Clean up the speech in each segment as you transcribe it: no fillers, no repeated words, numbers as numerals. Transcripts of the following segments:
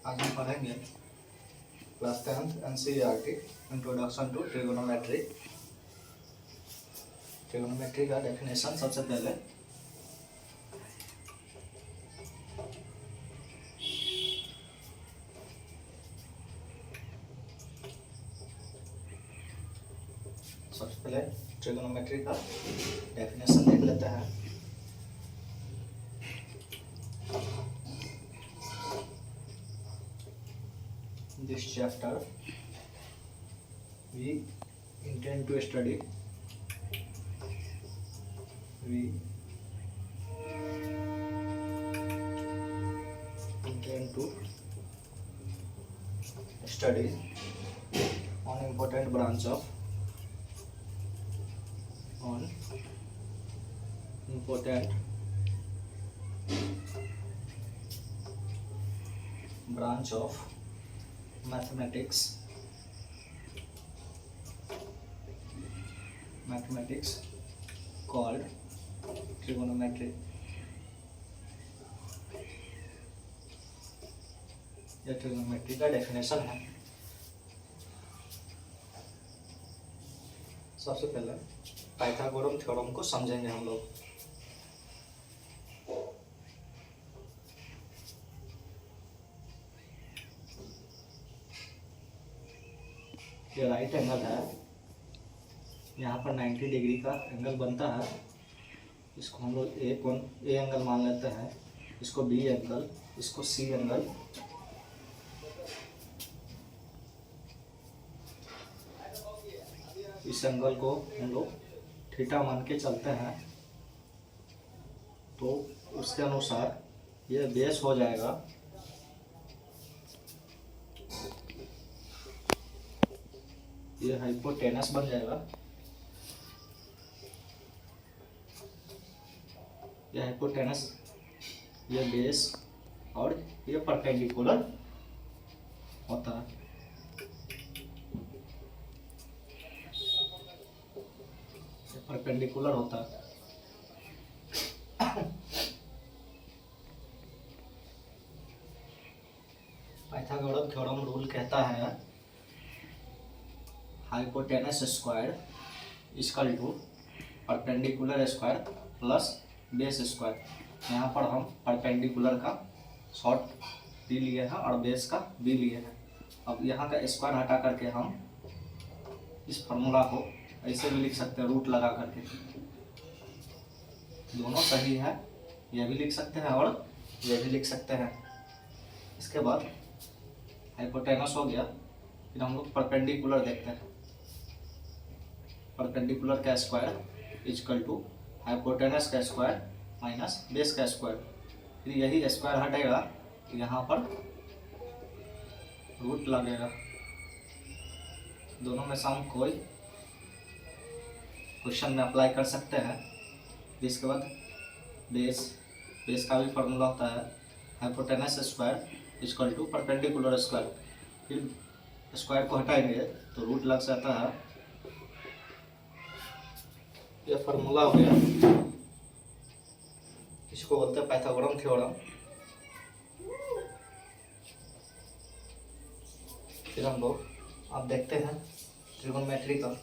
आज हम पढ़ेंगे class 10th NCERT introduction to trigonometry. Trigonometry का डेफिनेशन सबसे पहले ट्रिगोनोमेट्री का डेफिनेशन देख लेते हैं। This chapter we intend to study on important branch of mathematics called trigonometry। यह ट्रिगोनोमेट्री का डेफिनेशन है। सबसे पहले पाइथागोरस थ्योरम को समझेंगे हम लोग। ये राइट एंगल है, यहाँ पर 90 डिग्री का एंगल बनता है। इसको हम लोग ए एंगल मान लेते हैं, इसको बी एंगल, इसको सी एंगल। इस एंगल को हम लोग थीटा मान के चलते हैं, तो उसके अनुसार ये बेस हो जाएगा। ये हाइपोटेनस बन जाएगा। ये हाइपोटेनस, ये बेस और ये परपेंडिकुलर होता है। ये परपेंडिकुलर होता है। पाइथागोरस थ्योरम रूल कहता है hypotenuse square equal to perpendicular square plus base square. यहाँ पर हम परपेंडिकुलर का शॉर्ट भी लिए हैं और बेस का भी लिए हैं। अब यहाँ का स्क्वायर हटा करके हम इस फार्मूला को ऐसे भी लिख सकते हैं, रूट लगा करके। दोनों सही है, यह भी लिख सकते हैं और यह भी लिख सकते हैं। इसके बाद हाइपोटेनस हो गया, फिर हम लोग परपेंडिकुलर देखते हैं। परपेंडिकुलर का स्क्वायर इक्वल टू हाइपोटेनस का स्क्वायर माइनस बेस का स्क्वायर। फिर यही स्क्वायर हटेगा, यहाँ पर रूट लगेगा। दोनों में से हम कोई क्वेश्चन में अप्लाई कर सकते हैं। इसके बाद बेस का भी फार्मूला होता है hypotenuse square equal to perpendicular square. फिर स्क्वायर को हटाएंगे तो रूट लग जाता है। यह फार्मूला हो गया, इसको बोलते हैं पाइथागोरस थ्योरम। फिर हम लोग अब देखते हैं ट्रिगोनोमेट्री का।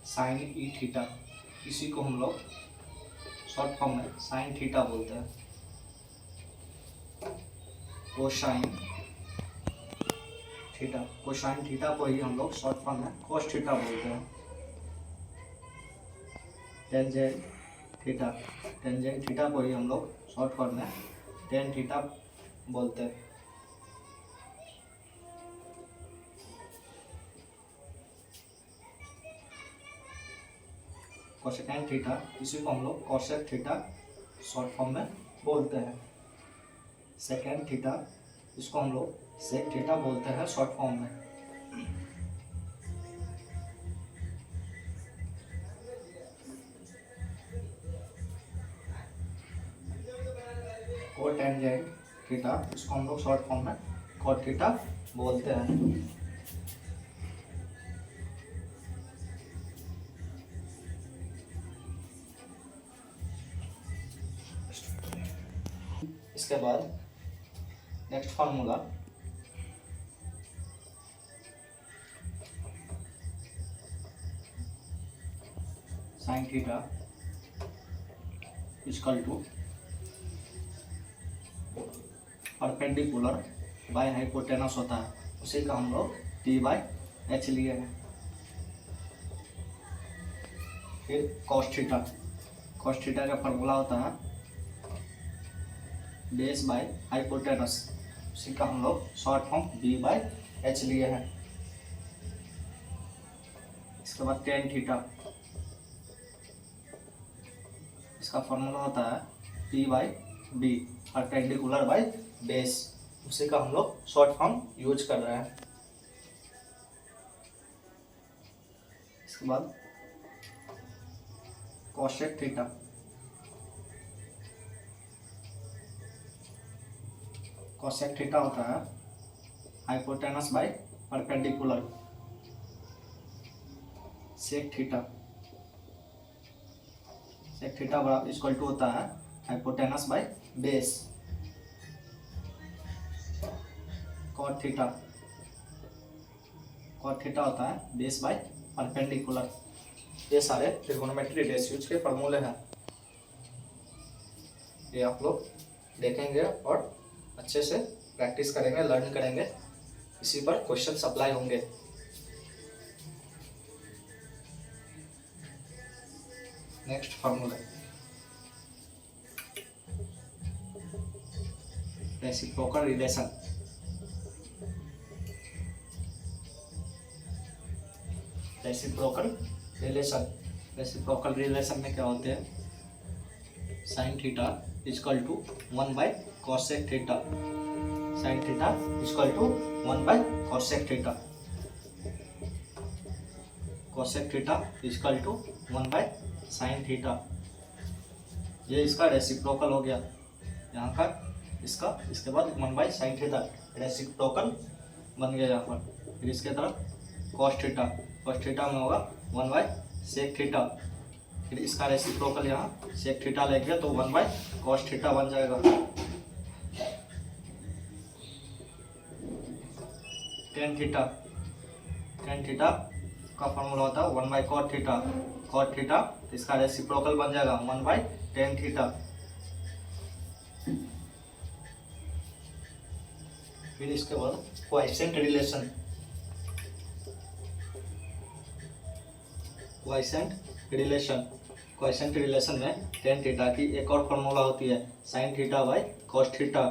साइन ई थीटा, इसी को हम लोग शॉर्ट फॉर्म में साइन थीटा बोलते हैं। कोसाइन थीटा को ही हम लोग शॉर्ट फॉर्म में कोस थीटा बोलते हैं। टेंजेंट थीटा को ही हम लोग शॉर्ट फॉर्म में टेन थीटा बोलते हैं। कोसेकेंट थीटा, इसी को हम लोग कोसेक थीटा शॉर्ट फॉर्म में बोलते हैं। सेकेंड थीटा, इसको हम लोग सेक थीटा बोलते हैं शॉर्ट फॉर्म में। कोटेंजेंट थीटा, इसको हम लोग शॉर्ट फॉर्म में कोट थीटा बोलते हैं। इसके बाद next formula sine theta equal to perpendicular by hypotenuse होता है, उसी का हम लोग T/H लिए हैं। फिर cos थीटा का फार्मूला होता है बेस बाय हाइपोटेनस, उसी का हम लोग शॉर्ट फॉर्म B/H लिए हैं। इसके बाद tan थीटा, इसका फार्मूला होता है P/B परपेंडिकुलर बाय बेस, उसी का हम लोग शॉर्ट फॉर्म यूज कर रहे हैं। इसके बाद कोसेक थीटा, कोसेक थीटा होता है hypotenuse by perpendicular, sec theta बराबर इक्वल टू होता है hypotenuse by base. Cot theta होता है बेस बाय परपेंडिकुलर। ये सारे ट्रिगोनोमेट्री रेशियोज के फॉर्मूले हैं, ये आप लोग देखेंगे और अच्छे से प्रैक्टिस करेंगे, लर्न करेंगे, इसी पर क्वेश्चन अप्लाई होंगे। Next formula reciprocal relation. Reciprocal relation में क्या होते हैं, sine theta equal to one by cosec theta, sine theta equal to one by cosec theta, cosec theta equal to one by sine theta. ये इसका रेसिप्रोकल हो गया यहाँ का, इसका इसके बाद 1/साइन थीटा रेसिप्रोकल बन गया यहाँ पर। फिर इसके तरफ कॉस थीटा में होगा 1/सेक थीटा, फिर इसका रेसिप्रोकल यहाँ सेक थीटा लेंगे तो 1/कॉस थीटा बन जाएगा। टेन थीटा का फॉर्मूला होता है 1/कॉट थीटा, इसका रेसिप्रोकल बन जाएगा 1/टेन थीटा। फिर इसके बाद क्वाइसेंट रिलेशन में टेन थीटा की एक और फॉर्मूला होती है sine theta by cos theta.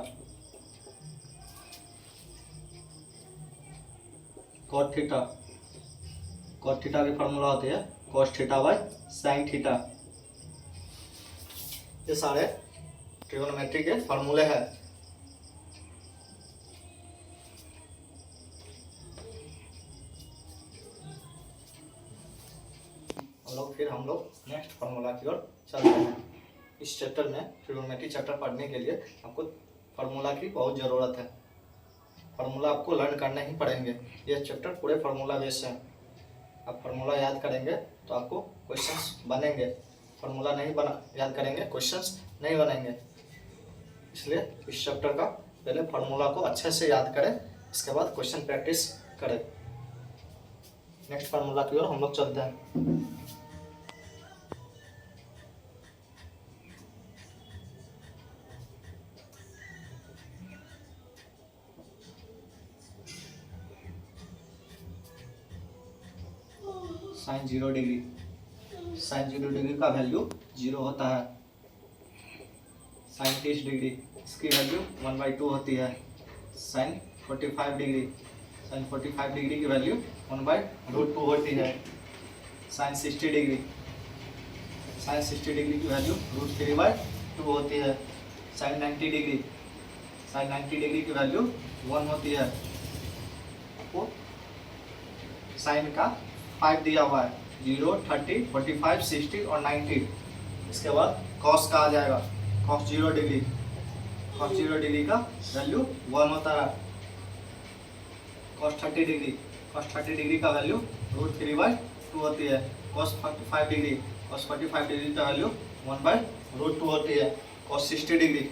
Cot theta की फॉर्मूला होती है cos theta by sine theta. ये सारे ट्रिगोनोमेट्री के फॉर्मूले हैं। हम लोग नेक्स्ट फार्मूला की ओर चलते हैं। इस चैप्टर में ट्रिगोनोमेट्री चैप्टर पढ़ने के लिए आपको फार्मूला की बहुत ज़रूरत है। फार्मूला आपको लर्न करने ही पड़ेंगे। यह चैप्टर पूरे फार्मूला बेस्ड है। आप फार्मूला याद करेंगे तो आपको क्वेश्चंस बनेंगे, फार्मूला नहीं याद करेंगे क्वेश्चंस नहीं बनेंगे। इसलिए इस चैप्टर का पहले फार्मूला को अच्छे से याद करें, इसके बाद क्वेश्चन प्रैक्टिस करें। नेक्स्ट फार्मूला की ओर हम लोग चलते हैं। साइन 0 डिग्री का वैल्यू 0 होता है। साइन 30 डिग्री इसकी वैल्यू 1/2 होती है। साइन 45 डिग्री की वैल्यू 1/√2 होती है। साइन 60 डिग्री की वैल्यू √3/2 होती है। साइन 90 डिग्री की वैल्यू 1 होती है। आपको साइन का 5 दिया हुआ है, 0, 30, 45, 60 और 90। इसके बाद कॉस का आ जाएगा, कॉस 0 डिग्री का वैल्यू 1 होता है। कॉस 30 डिग्री का वैल्यू √3/2 होती है। कॉस 45 डिग्री का वैल्यू 1/√2 होती है। कॉस 60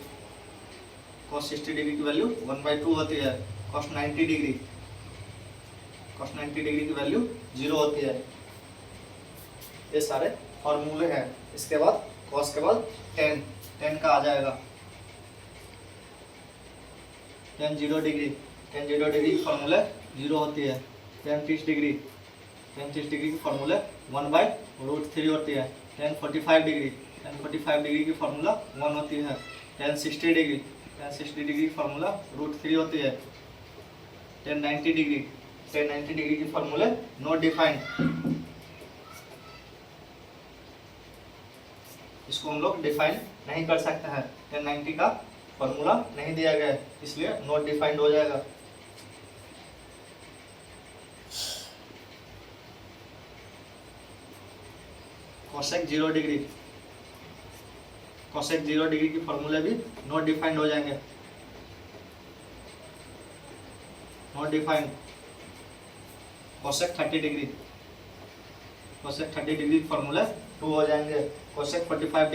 cos 60 डिग्री की वैल्यू 1/2 होती है। cos 90 डिग्री की वैल्यू 0 होती है। ये सारे फॉर्मूले हैं। इसके बाद cos के बाद tan का आ जाएगा। tan 0 डिग्री की फॉर्मूले 0 होती है। tan 30 डिग्री की फॉर्मूले 1/√3 होती है। tan 45 डिग्री की फॉर्मूला 1 होती है। tan 60 डिग्री की फॉर्मूला √3 होती है। tan 90 डिग्री की फॉर्मूले नॉट डिफाइंड। इसको हम लोग डिफाइन नहीं कर सकते हैं। tan 90 का फॉर्मूला नहीं दिया गया है, इसलिए नॉट डिफाइंड हो जाएगा। cosec 0 डिग्री की फॉर्मूले भी नॉट डिफाइंड हो जाएंगे। Not defined. cosec 30 डिग्री फॉर्मूले 2 हो जाएंगे। cosec 45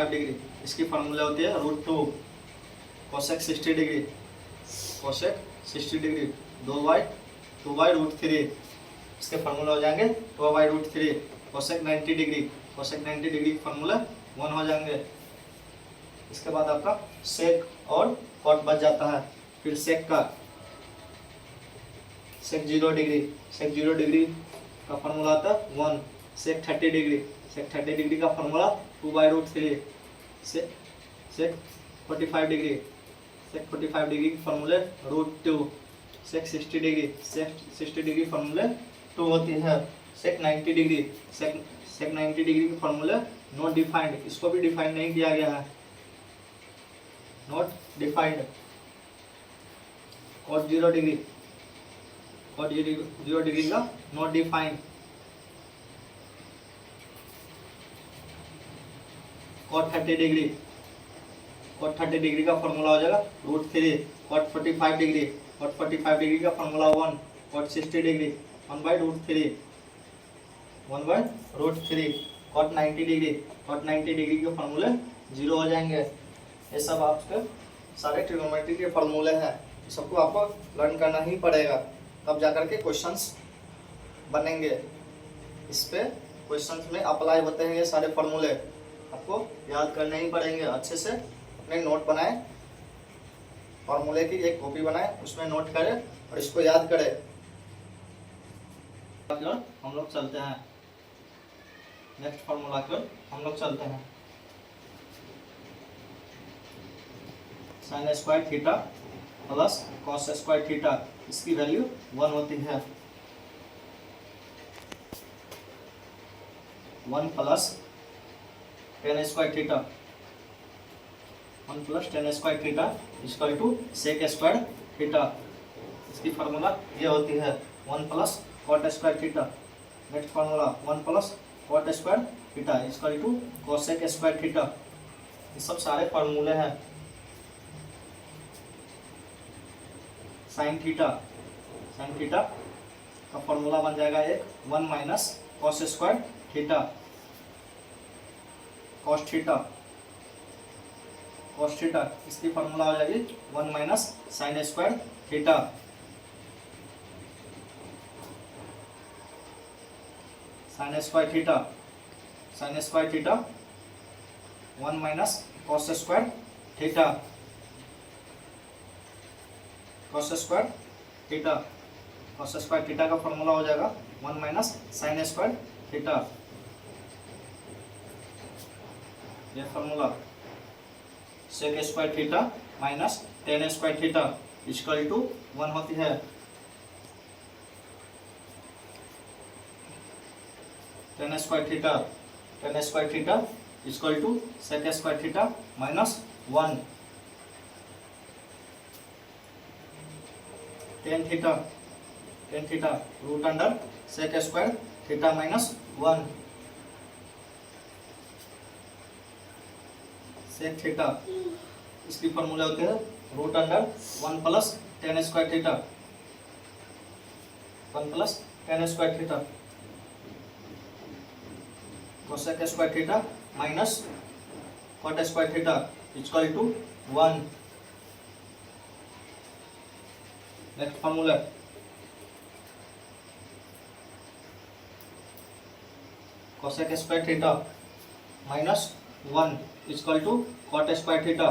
डिग्री इसकी फॉर्मूला होती है √2। cosec 60 डिग्री 2/√3 इसके फॉर्मूला हो जाएंगे 2/√3। cosec 90 डिग्री की फॉर्मूला 1 हो जाएंगे। इसके बाद आपका सेक और कॉट बच जाता है। फिर सेक 0 डिग्री का फॉर्मूला आता है 1। सेक 30 डिग्री का फॉर्मूला 2/√3। सेक 45 डिग्री की फॉर्मूले √2। सेक 60 डिग्री फॉर्मूले 2 होती है। सेक 90 डिग्री की फॉर्मूले नॉट डिफाइंड, इसको भी डिफाइंड नहीं किया गया है। Not defined. cot 0 डिग्री का नॉट डिफाइंड। cot 30 डिग्री का फॉर्मूला हो जाएगा √3। cot 45 डिग्री का formula 1। cot 60 degree 1/√3। cot 90 degree के फॉर्मूले 0 हो जाएंगे। ये सब आपके सारे ट्रिग्नोमेट्री के फॉर्मूले हैं। सबको आपको लर्न करना ही पड़ेगा, तब जाकर के क्वेश्चंस बनेंगे। इस पे क्वेश्चंस में अप्लाई होते हैं ये सारे फॉर्मूले। आपको याद करने ही पड़ेंगे। अच्छे से अपने नोट बनाएं, फॉर्मूले की एक कॉपी बनाएं, उसमें नोट करें और इसको याद करें। हम लोग चलते हैं नेक्स्ट फॉर्मूला की ओर। हम लोग चलते हैं। sin square theta plus cos square theta, इसकी वैल्यू 1 होती है। 1 plus tan square theta equal to sec square theta. इसकी फार्मूला ये होती है 1 plus cot square theta. Next formula 1 plus cot square theta equal to cosec square theta. ये सब सारे फार्मूले हैं। साइन थीटा का फॉर्मूला बन जाएगा एक 1 minus cos square theta. cos theta इसकी फॉर्मूला हो जाएगी 1 minus sine square theta. Sine square theta 1 minus cos square theta. cos square theta का फॉर्मूला हो जाएगा 1 माइनस साइन स्क्वायर थीटा। यह formula sec square theta minus tan square theta equal to 1 होती है। tan square theta equal to sec square theta minus 1। tan theta root under sec square theta minus 1। sec theta इसकी formula होते हैं root under 1 plus tan square theta. 1 plus tan square theta cosec square theta minus cot square theta equal to 1। Next formula cosec square theta minus 1 equal to cot square theta.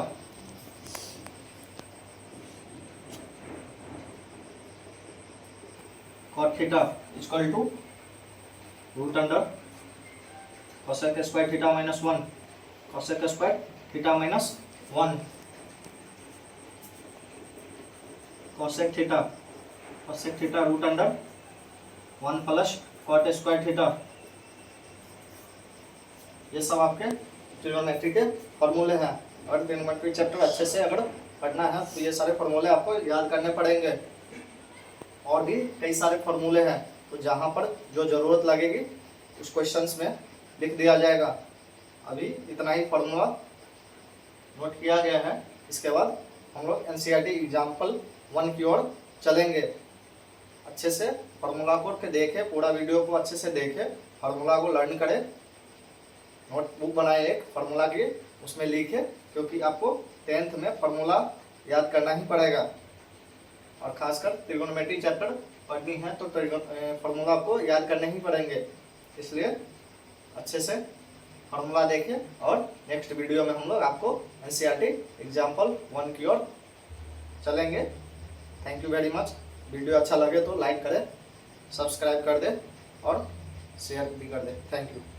Cot theta equal to root under cosec square theta minus 1, cosec square theta minus 1, cosec theta root under 1 plus cot square theta. ये सब आपके trigonometry के फॉर्मूले हैं। और trigonometry chapter अच्छे से अगर पढ़ना है तो ये सारे फॉर्मूले आपको याद करने पड़ेंगे। और भी कई सारे फॉर्मूले हैं, तो जहाँ पर जो ज़रूरत लगेगी उस क्वेश्चंस में लिख दिया जाएगा। अभी इतना ही फॉर्मूला नोट किया गया है। इसके बाद हम लोग एनसीईआरटी एग्जाम्पल 1 की ओर चलेंगे। अच्छे से फार्मूला को देखें, पूरा वीडियो को अच्छे से देखें, फार्मूला को लर्न करें, नोटबुक बनाए एक फार्मूला की, उसमें लिखें, क्योंकि आपको 10th में फार्मूला याद करना ही पड़ेगा। और खासकर ट्रिग्नोमेट्री चैप्टर पढ़नी है तो फार्मूला आपको याद करने ही पड़ेंगे। इसलिए अच्छे से फार्मूला देखें और नेक्स्ट वीडियो में हम लोग आपको एनसीईआरटी एग्जाम्पल 1 की ओर चलेंगे। Thank you very much. Video अच्छा लगे तो लाइक करें, सब्सक्राइब कर दें और शेयर भी कर दें। Thank you.